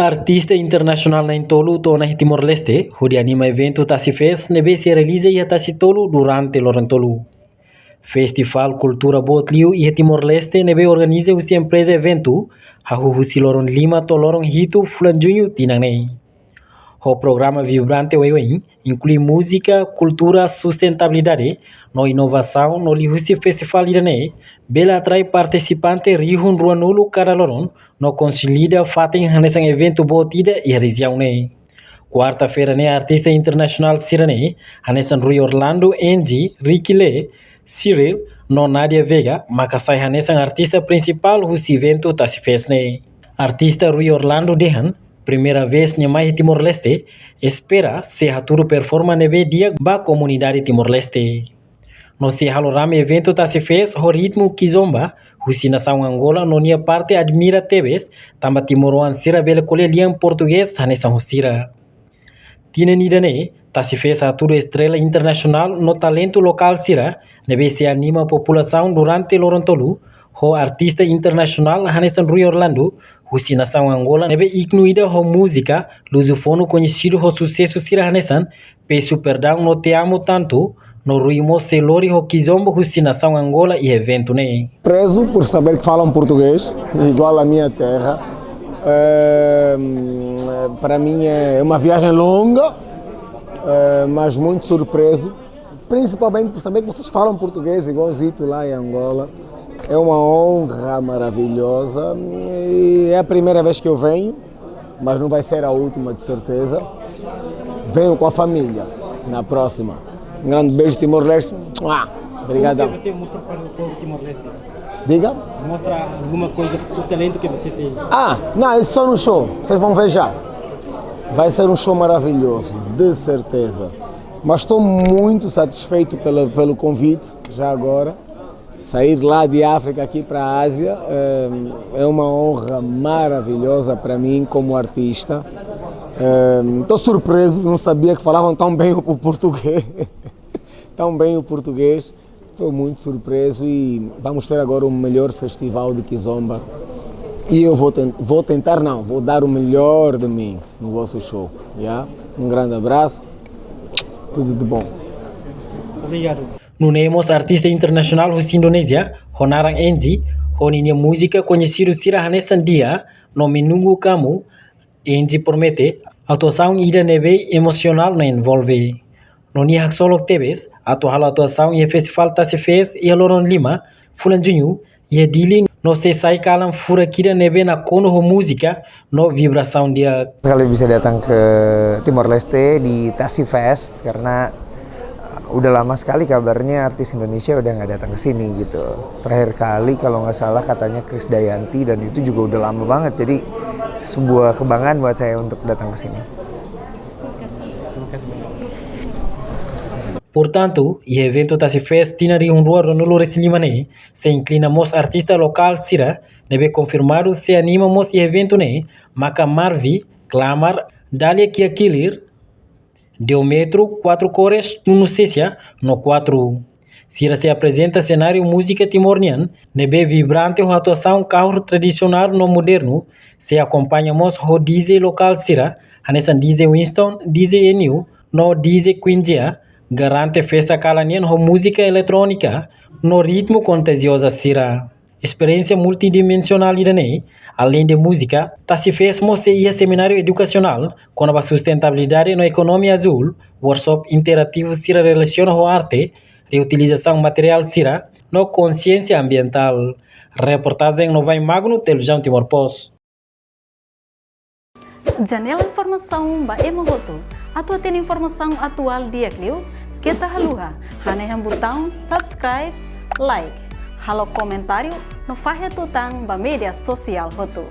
Artista internacional na Tolu tona em Timor-Leste, onde anima evento tá se fez, nebe se realiza e tá se tolu durante Lorentolu. Festival Cultura Botliu e Timor-Leste nebe organiza usi empresa evento, hahuhusi Loron Lima to Loron Hito Fulanjunho tinanei. O programa vibrante Weiwei inclui música, cultura, sustentabilidade, no inovação, no Lihusi Festival Irane, bela atrai participante rihun ruanulu cada loron, no consolida fatem hanesan evento botida e região ne. Quarta-feira ne artista internacional Sirane, hanesan Rui Orlando, Angie, Ricky Le, Cyril, no Nadia Vega, makasai hanesan artista principal husi evento ta se fez ne. Artista Rui Orlando Dehan, primeira vez em mais Timor-Leste, espera se haturu performa nebe dia ba comunidade Timor-Leste. No se halorame evento ta se fez o ritmo kizomba, husi nação Angola no nia parte admira tebes, tamba Timoroan sira bele kole liam português hanesan hosira. Tina nidane, ta se fez haturu estrela internacional no talento local sira, nebe se anima população durante Lorontolu, o artista internacional hanesan Rui Orlando, husi nação Angola nebe incluída ho música, lusofono conhecido ho sucesso sira hanesan, peço perdão no te amo tanto, no ruimo selori ho kizombo husi nação Angola e evento ne. Preso por saber que falam português, igual à minha terra. Para mim é uma viagem longa, mas muito surpreso, principalmente por saber que vocês falam português igualzito lá em Angola. É uma honra maravilhosa e é a primeira vez que eu venho, mas não vai ser a última de certeza. Venho com a família na próxima. Um grande beijo, Timor-Leste. Obrigadão. O que você mostra para o povo Timor-Leste? Diga? Mostra alguma coisa, o talento que você tem. Não, isso só no show, vocês vão ver já. Vai ser um show maravilhoso, de certeza. Mas estou muito satisfeito pelo convite, já agora. Sair lá de África aqui para a Ásia é uma honra maravilhosa para mim como artista. Estou surpreso, não sabia que falavam tão bem o português. Tão bem o português. Estou muito surpreso e vamos ter agora o melhor festival de Kizomba. E eu vou tentar, vou dar o melhor de mim no vosso show. Yeah? Um grande abraço, tudo de bom. Obrigado. Nunemos artista internacional da Indonésia, Honarang Angie, honinha música conhecido sira hanesan dia, no menunggu kamu, Angie promete, atuação ida nebe emocional na envolve. No ni hak solok tebes, atuação e festival ta se fez e Loron Lima, Fulanjunho, e dili no se sai kalam fura kira nebe na kono ho música, no vibração dia. Sekali bisa datang ke Timor-Leste di Tassie Fest karena udah lama sekali kabarnya artis Indonesia udah nggak datang ke sini gitu. Terakhir kali kalau nggak salah katanya Krisdayanti dan itu juga udah lama banget. Jadi sebuah kebanggaan buat saya untuk datang ke sini. Portanto, o evento ta se fez tinari rua Ronolo Resilimane, se inclinamos artista local sira, nebe confirmado se animamos e evento ne, Maca Marvi, Clamar, Dália Kiakilir, Deometro, 4 cores, Nunucesia, no 4. Sira se apresenta cenário música timornian, nebe vibrante o atuação carro tradicional no moderno, se acompanhamos o DJ local sira, hanesan DJ Winston, DJ Enil, no DJ Quindia, garante festa kalanian ho música eletrônica, no ritmo contagiosa sira. Experiência multidimensional irane, além de música, ta se fez mostra seminário educacional com a sustentabilidade na economia azul, workshop interativo sira relaciona com arte, reutilização material sira, no consciência ambiental. Reportagem no Vai Magno, Televisão Timor-Post. Janela informação ba emogoto, atau tem informação atual dia Clio, kita haluha, hanya yang botão subscribe, like, halo comentário, no fahe tutang ba media sosial hotu.